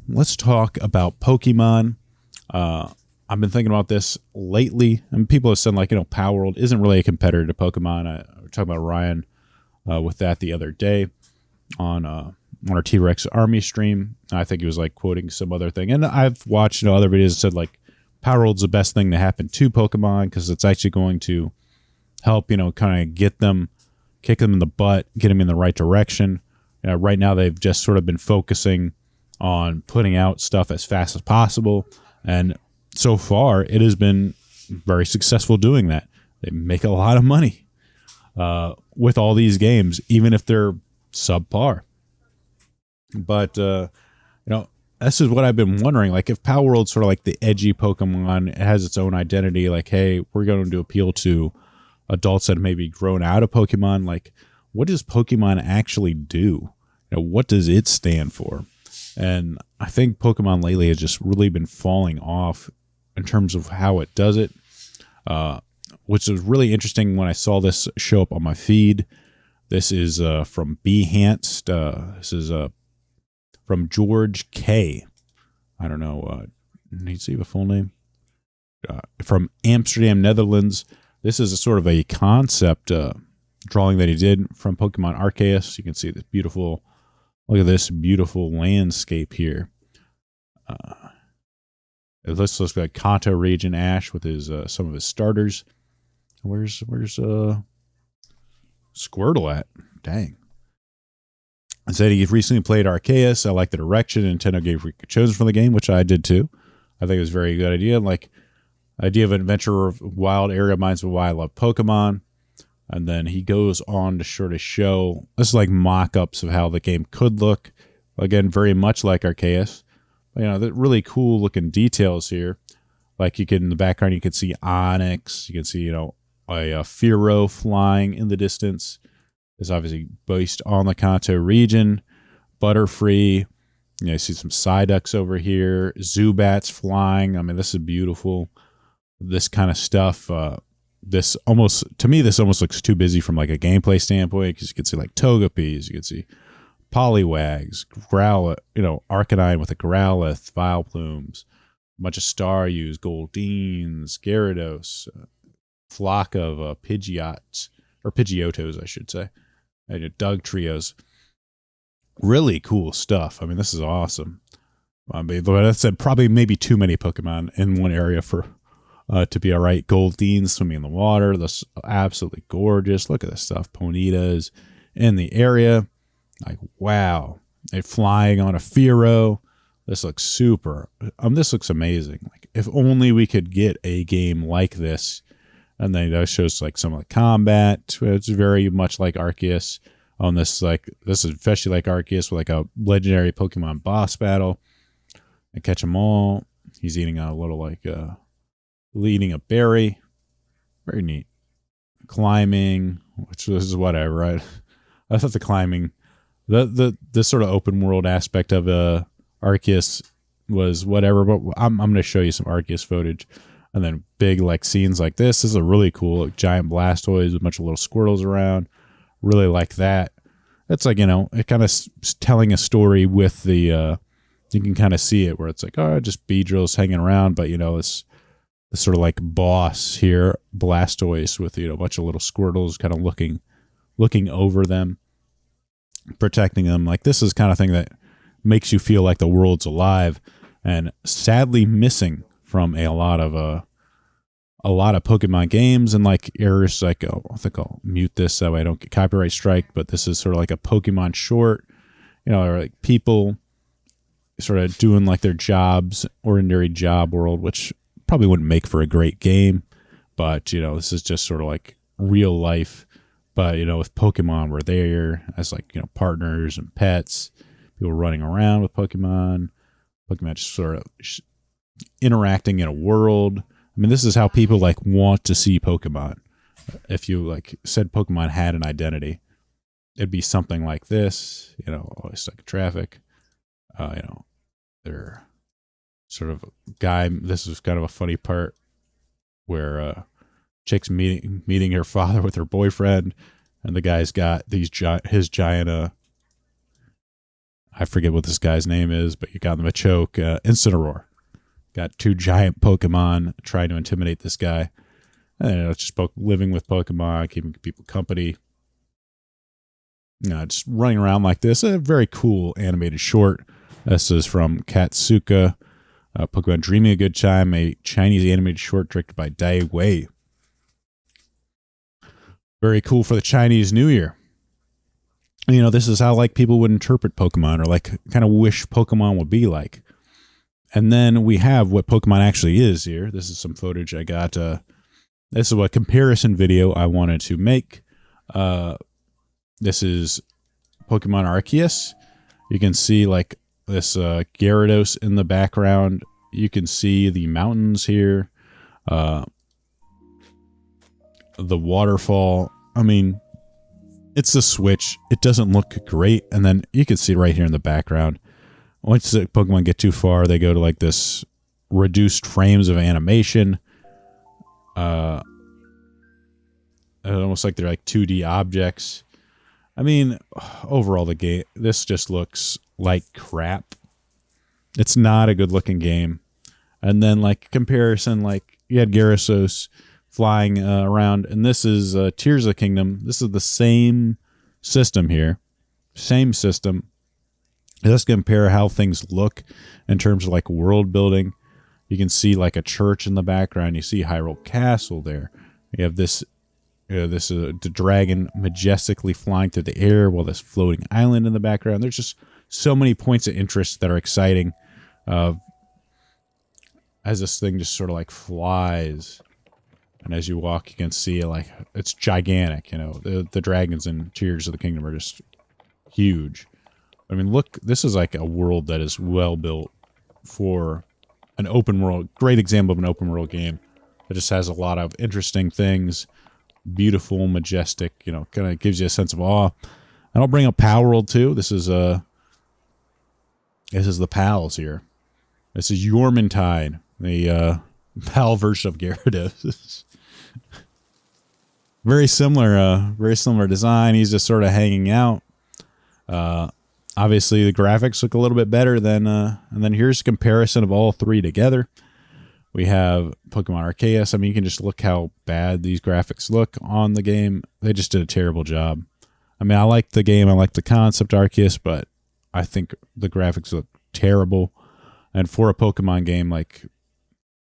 let's talk about Pokemon. I've been thinking about this lately, and people have said, like, Power World isn't really a competitor to Pokemon. I was talking about Ryan with that the other day on our T-Rex Army stream. I think he was like quoting some other thing, and I've watched other videos that said like Power World's the best thing to happen to Pokemon because it's actually going to help kind of get them, kick them in the butt, get them in the right direction. Right now they've just sort of been focusing on putting out stuff as fast as possible, and so far it has been very successful doing that. They make a lot of money with all these games, even if they're subpar. But this is what I've been wondering. Like, if Power World's sort of like the edgy Pokemon, it has its own identity. Like, hey, we're going to appeal to adults that have maybe grown out of Pokemon. Like, what does Pokemon actually do? What does it stand for? And I think Pokemon lately has just really been falling off in terms of how it does it, which was really interesting when I saw this show up on my feed. This is from Behance. This is from George K. I don't know. Need to see the full name. From Amsterdam, Netherlands. This is a sort of a concept drawing that he did from Pokemon Arceus. You can see this beautiful. Look at this beautiful landscape here. This looks like Kanto region Ash with his some of his starters. Where's Squirtle at? Dang. I said he recently played Arceus. I like the direction Nintendo gave chosen for the game, which I did too. I think it was a very good idea. Like, idea of an adventure of wild area reminds me of why I love Pokemon. And then he goes on to sort of show, this is like mock-ups of how the game could look. Again, very much like Arceus. The really cool looking details here. Like, you can, in the background, you can see Onix. You can see, a Fearow flying in the distance. It's obviously based on the Kanto region. Butterfree. You see some Psyducks over here. Zubats flying. I mean, this is beautiful. This kind of stuff. This almost looks too busy from like a gameplay standpoint, because you can see like Togepi's, you can see Poliwags, Growlithe, Arcanine with a Growlithe, Vileplumes, a bunch of Staryus, Goldeen's, Gyarados, flock of Pidgeots, or Pidgeotos, I should say, and Doug Trios. Really cool stuff. I mean, this is awesome. I mean, but I said probably maybe too many Pokemon in one area for to be all right. Goldeen swimming in the water. That's absolutely gorgeous. Look at this stuff. Ponyta's in the area. Like, wow. They're flying on a Fearow. This looks super. This looks amazing. Like, if only we could get a game like this. And then that shows like some of the combat. It's very much like Arceus. This is especially like Arceus with like a legendary Pokemon boss battle. And catch them all. He's eating a little like eating a berry. Very neat. Climbing, which is whatever, right? I thought the climbing, the sort of open world aspect of Arceus was whatever, but I'm going to show you some Arceus footage. And then big like scenes like this. This is a really cool like, giant Blastoise with a bunch of little Squirtles around. Really like that. It's like, it kind of telling a story with the, you can kind of see it where it's like, just Beedrill's hanging around, but it's the sort of like boss here, Blastoise, with a bunch of little Squirtles kind of looking over them, protecting them. Like, this is kind of thing that makes you feel like the world's alive, and sadly missing from a lot of Pokemon games. And like errors, like I think I'll mute this so I don't get copyright strike. But this is sort of like a Pokemon short, or like people sort of doing like their jobs, ordinary job world, which probably wouldn't make for a great game, but this is just sort of like real life. But with Pokemon, we're there as like partners and pets, people running around with Pokemon just sort of interacting in a world. I mean, this is how people like want to see Pokemon. If you like said Pokemon had an identity, it'd be something like this. Always stuck in traffic. They're sort of guy. This is kind of a funny part where chick's meeting her father with her boyfriend, and the guy's got his giant I forget what this guy's name is, but you got the Machoke, Incineroar. Got 2 giant Pokemon trying to intimidate this guy. And it's just living with Pokemon, keeping people company. Just running around like this. A very cool animated short. This is from Katsuka. Pokemon Dreaming a Good Time, a Chinese animated short directed by Dai Wei. Very cool for the Chinese New Year. This is how like people would interpret Pokemon, or like kind of wish Pokemon would be like. And then we have what Pokemon actually is here. This is some footage I got. This is a comparison video I wanted to make. This is Pokemon Arceus. You can see like this Gyarados in the background. You can see the mountains here. The waterfall. I mean, it's the Switch. It doesn't look great. And then you can see right here in the background. Once the Pokemon get too far, they go to like this reduced frames of animation. Almost like they're like 2D objects. I mean, overall the game, this just looks like crap. It's not a good looking game. And then like comparison, like you had Gyarados flying around, and this is Tears of the Kingdom. This is the same system here. Same system. Let's compare how things look in terms of like world building. You can see like a church in the background. You see Hyrule Castle there. You have this the dragon majestically flying through the air while this floating island in the background. There's just so many points of interest that are exciting as this thing just sort of like flies. And as you walk, you can see like it's gigantic. The dragons in Tears of the Kingdom are just huge. I mean, look, this is like a world that is well built for an open world. Great example of an open world game that just has a lot of interesting things. Beautiful, majestic, kind of gives you a sense of awe. And I'll bring up Power World too. This is the PALs here. This is Yormintide, the PAL version of Gyarados. Very similar design. He's just sort of hanging out. Obviously, the graphics look a little bit better than, and then here's a comparison of all 3 together. We have Pokemon Arceus. I mean, you can just look how bad these graphics look on the game. They just did a terrible job. I mean, I like the game. I like the concept Arceus, but I think the graphics look terrible. And for a Pokemon game, like,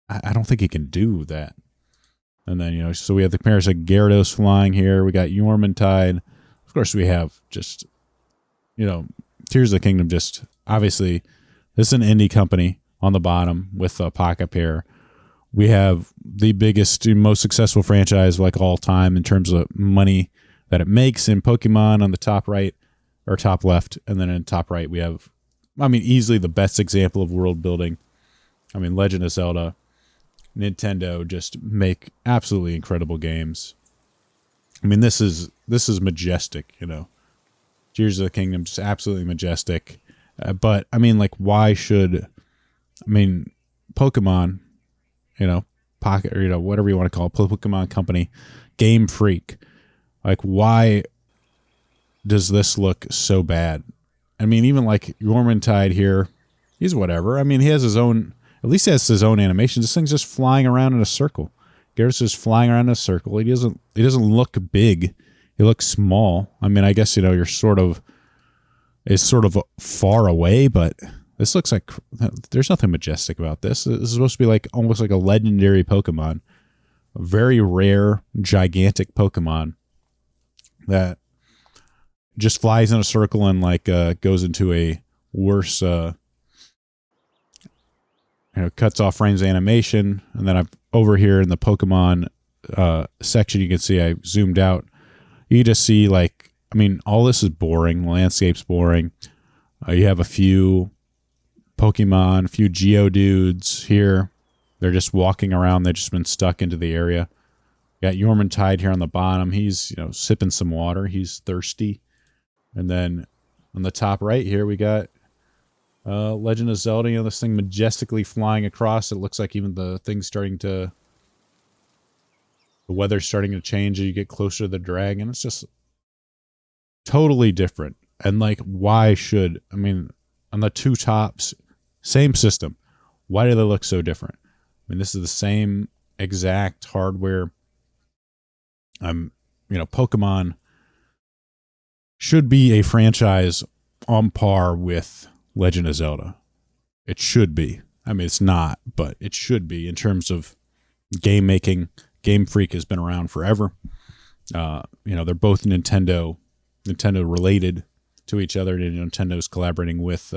I don't think it can do that. And then, so we have the comparison of Gyarados flying here. We got Yormintide. Of course, we have just, Tears of the Kingdom. Just obviously, this is an indie company on the bottom with a Pocket Pair. We have the biggest, most successful franchise like all time in terms of money that it makes in Pokemon on the top right or top left. And then in top right, we have, easily the best example of world building. Legend of Zelda, Nintendo just make absolutely incredible games. This is majestic, Tears of the Kingdom, just absolutely majestic. But why should, Pokemon, Pocket, or whatever you want to call it, Pokemon Company, Game Freak, like, why does this look so bad? Even like Yormintide here, he's whatever. He has his own, at least he has his own animation. This thing's just flying around in a circle. Gyarados is flying around in a circle. He doesn't look big. He looks small. I guess, you're sort of far away, but this looks like there's nothing majestic about this. This is supposed to be like almost like a legendary Pokemon, a very rare, gigantic Pokemon that just flies in a circle and like goes into a worse, cuts off frames of animation. And then over here in the Pokemon section, you can see I zoomed out. You just see like, all this is boring. The landscape's boring. You have a few Pokemon, a few Geodudes here. They're just walking around. They've just been stuck into the area. Got Yormintide here on the bottom. He's, sipping some water. He's thirsty. And then on the top right here, we got Legend of Zelda. This thing majestically flying across. It looks like even the weather's starting to change as you get closer to the dragon. It's just totally different. And like, why should, I mean, on the two tops, same system. Why do they look so different? I mean, this is the same exact hardware. Pokemon should be a franchise on par with Legend of Zelda. It should be. I mean, it's not, but it should be in terms of game making. Game Freak has been around forever. They're both Nintendo related to each other. Nintendo's collaborating with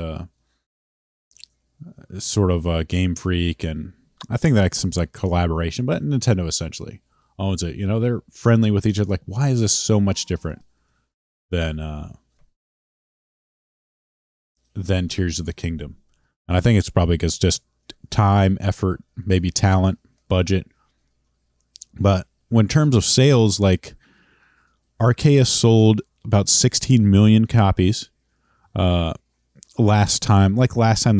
Game Freak, and I think that seems like collaboration, but Nintendo essentially owns it. They're friendly with each other. Like, why is this so much different than Tears of the Kingdom? And I think it's probably because just time, effort, maybe talent, budget. But in terms of sales, like, Arceus sold about 16 million copies last time they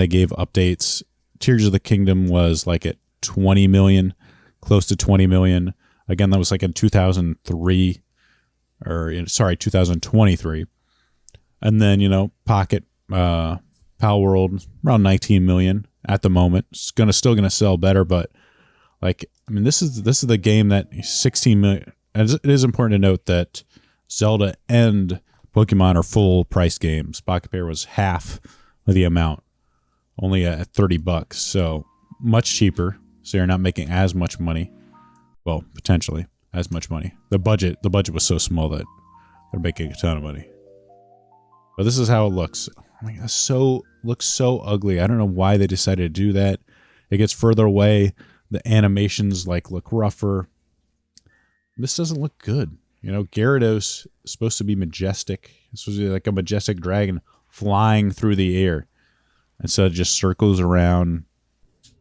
gave updates. Tears of the Kingdom was like at 20 million, close to 20 million. Again, that was like in 2023. 2023. And then, Pocket Pal World, around 19 million at the moment. It's still gonna sell better, but this is the game that 16 million. And it is important to note that Zelda and Pokemon are full price games. Pocket Pair was half of the amount, only at $30, so much cheaper. So you're not making as much money. Well, potentially as much money. The budget was so small that they're making a ton of money. But this is how it looks. Oh my God, looks so ugly. I don't know why they decided to do that. It gets further away. The animations look rougher. This doesn't look good. Gyarados is supposed to be majestic. It's supposed to be like a majestic dragon flying through the air instead of just circles around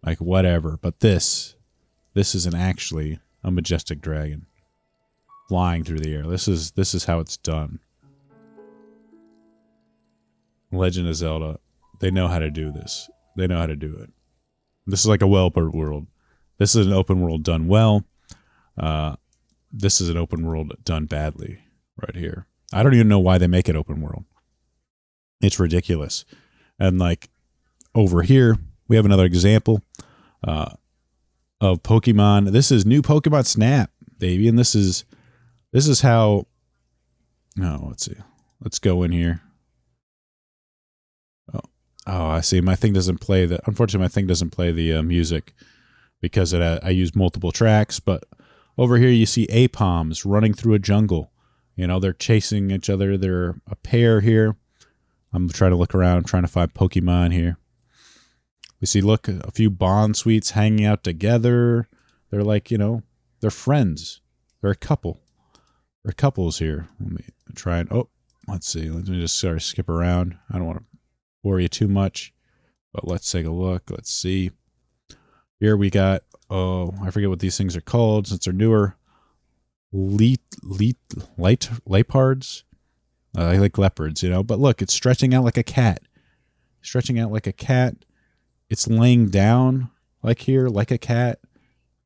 like whatever. But this isn't actually a majestic dragon flying through the air. This is how it's done. Legend of Zelda, they know how to do this. They know how to do it. This is like a well-built world. This is an open world done well. This is an open world done badly right here. I don't even know why they make it open world. It's ridiculous. And over here, we have another example of Pokemon. This is new Pokemon Snap, baby. And this is how, let's see. Let's go in here. Oh, I see. My thing doesn't play unfortunately, my thing doesn't play the music because I use multiple tracks. But over here, you see Apoms running through a jungle. They're chasing each other. They're a pair here. I'm trying to look around, trying to find Pokemon here. We see, look, a few Bond Suites hanging out together. They're they're friends. They're a couple. They're couples here. Let me try and, let's see. Let me just sort of skip around. I don't want to bore you too much, but let's take a look. Let's see. Here we got, I forget what these things are called since they're newer. Leopards. I like leopards, but look, it's stretching out like a cat. It's laying down here, like a cat.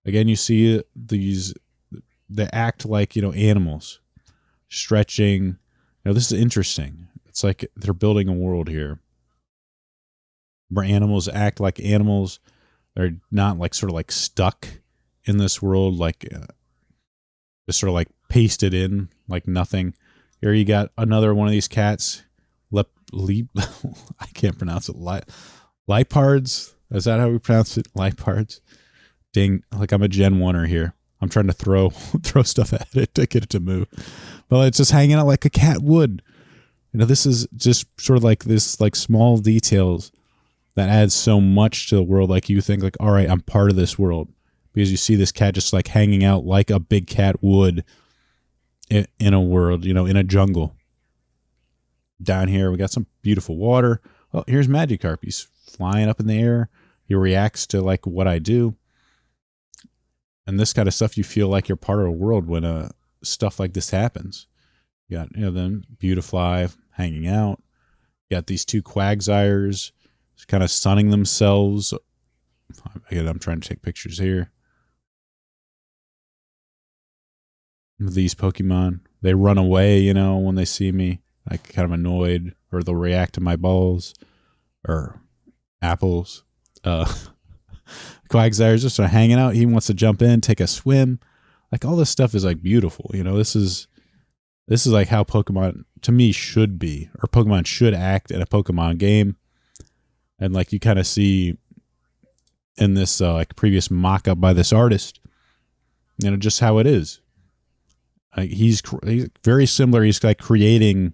Again, you see these, they act like, animals stretching. This is interesting. It's like they're building a world here where animals act like animals. They're not stuck in this world, just sort of pasted in like nothing. Here you got another one of these cats. I can't pronounce it. Leopards. Is that how we pronounce it? Leopards. Dang, I'm a Gen 1er here. I'm trying to throw stuff at it to get it to move. But it's just hanging out like a cat would. This is just sort of this small details that adds so much to the world. You think all right, I'm part of this world. Because you see this cat just hanging out like a big cat would in a world, in a jungle. Down here, we got some beautiful water. Oh, here's Magikarp. He's flying up in the air. He reacts to what I do. And this kind of stuff, you feel like you're part of a world when stuff like this happens. You got, them Beautifly hanging out. You got these two Quagsires kind of sunning themselves. Again, I'm trying to take pictures here. These Pokemon, they run away, when they see me. like kind of annoyed, or they'll react to my balls or apples. Quagsire's just sort of hanging out. He wants to jump in, take a swim. Like all this stuff is like beautiful. You know, this is like how Pokemon to me should be, or Pokemon should act in a Pokemon game. And like you kind of see in this like previous mock-up by this artist, you know, just how it is. He's very similar. He's like creating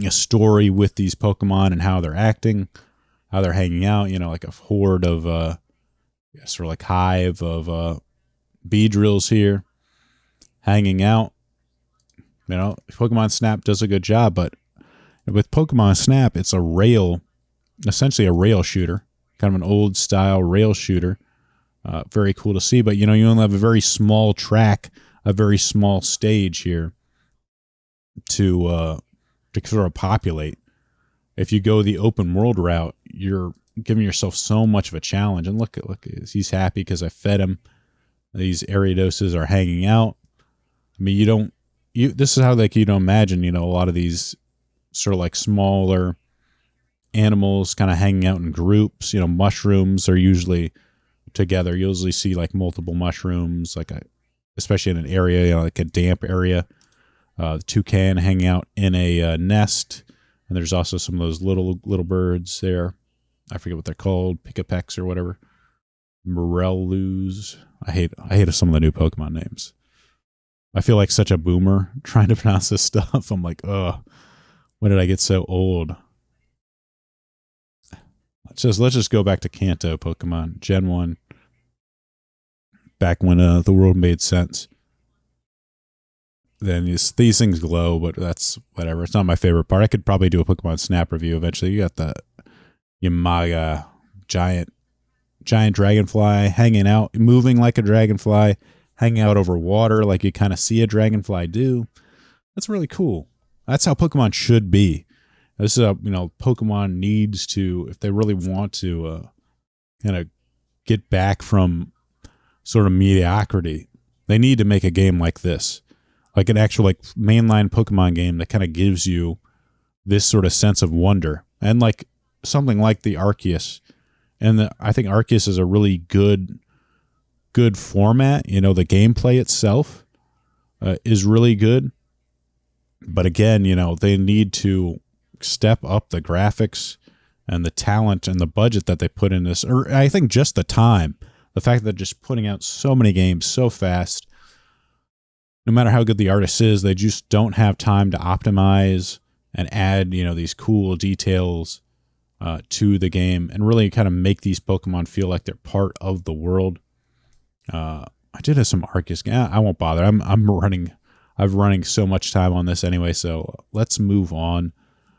a story with these Pokemon and how they're acting, how they're hanging out, you know, like a horde of sort of like hive of bee drills here hanging out. You know, Pokemon Snap does a good job, but with Pokemon Snap, it's essentially a rail shooter, kind of an old style rail shooter. Very cool to see, but you know, you only have a very small track, a very small stage here to sort of populate. If you go the open world route, you're giving yourself so much of a challenge. And look, he's happy because I fed him. These Ariadoses are hanging out. I mean, this is how like you don't imagine, you know, a lot of these sort of like smaller animals kind of hanging out in groups. You know, mushrooms are usually together. You usually see like multiple mushrooms, especially in an area, you know, like a damp area. The toucan hanging out in a nest, and there's also some of those little birds there. I forget what they're called, Picapex or whatever. Morelus. I hate some of the new Pokemon names. I feel like such a boomer trying to pronounce this stuff. I'm like, ugh, when did I get so old? Let's just go back to Kanto Pokemon Gen 1. Back when the world made sense. Then these things glow, but that's whatever. It's not my favorite part. I could probably do a Pokemon Snap review eventually. You got the Yamaga giant dragonfly hanging out, moving like a dragonfly, hanging out over water like you kind of see a dragonfly do. That's really cool. That's how Pokemon should be. This is Pokemon needs to, if they really want to kind of get back from sort of mediocrity, they need to make a game like this. Like an actual like mainline Pokemon game that kind of gives you this sort of sense of wonder. And like something like the Arceus. And I think Arceus is a really good format. You know, the gameplay itself is really good. But again, you know, they need to step up the graphics and the talent and the budget that they put in this. Or I think just the time. The fact that they're just putting out so many games so fast. No matter how good the artist is, they just don't have time to optimize and add, you know, these cool details to the game and really kind of make these Pokemon feel like they're part of the world. I did have some Arceus. I won't bother. I'm running so much time on this anyway, so let's move on.